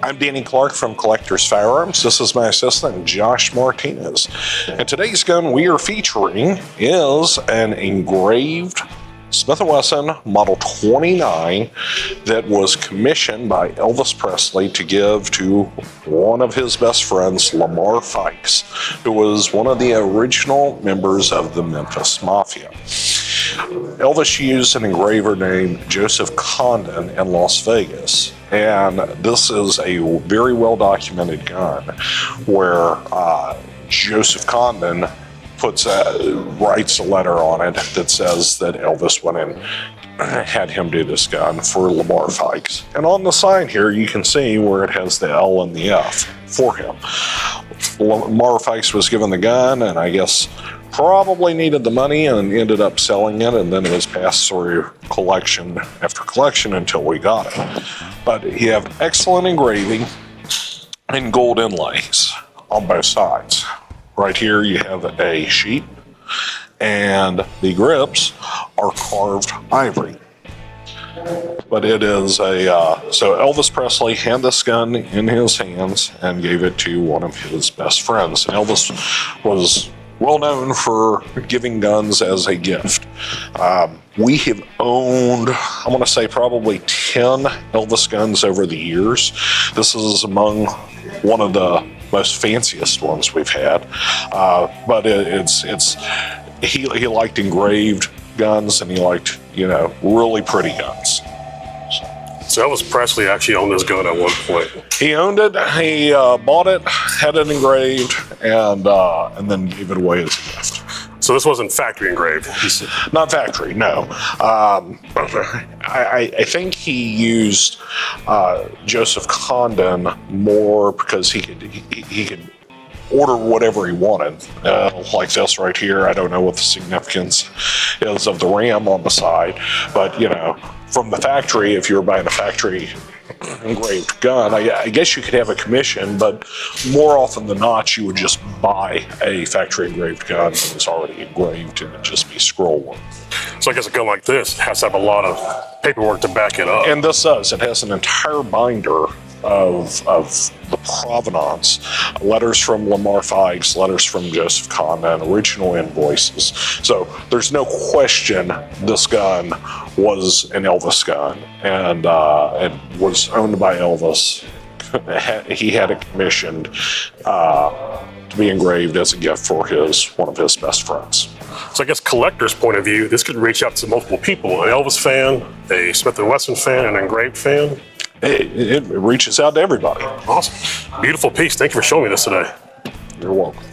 I'm Danny Clark from Collector's Firearms. This is my assistant, Josh Martinez. And today's gun we are featuring is an engraved Smith Wesson Model 29 that was commissioned by Elvis Presley to give to one of his best friends, Lamar Fike, who was one of the original members of the Memphis Mafia. Elvis used an engraver named Joseph Condon in Las Vegas, and this is a very well documented gun where Joseph Condon writes a letter on it that says that Elvis went and had him do this gun for Lamar Fike. And on the side here you can see where it has the L and the F for him. Lamar Fike was given the gun, and I guess probably needed the money and ended up selling it, and then it was passed through collection after collection until we got it. But you have excellent engraving and gold inlays on both sides. Right here you have a sheep, and the grips are carved ivory. But it is so Elvis Presley had this gun in his hands and gave it to one of his best friends. And Elvis was well known for giving guns as a gift. We have owned, I want to say, probably 10 Elvis guns over the years. This is among one of the most fanciest ones we've had. But he liked engraved guns, and he liked, really pretty guns. So Elvis Presley actually owned this gun at one point. He owned it. He bought it, had it engraved, and then gave it away as a gift. So this wasn't factory engraved? Not factory, no. I think he used Joseph Condon more because he could order whatever he wanted, like this right here. I don't know what the significance is of the ram on the side, but from the factory, if you were buying a factory engraved gun, I guess you could have a commission, but more often than not, you would just buy a factory engraved gun that was already engraved and it'd just be scroll work. So I guess a gun like this has to have a lot of paperwork to back it up. And this does. It has an entire binder of the provenance, letters from Lamar Fike, letters from Joseph Condon, original invoices. So there's no question this gun was an Elvis gun, and it was owned by Elvis. He had it commissioned to be engraved as a gift for one of his best friends. So I guess collector's point of view, this could reach out to multiple people: an Elvis fan, a Smith Wesson fan, an engraved fan. It reaches out to everybody. Awesome. Beautiful piece. Thank you for showing me this today. You're welcome.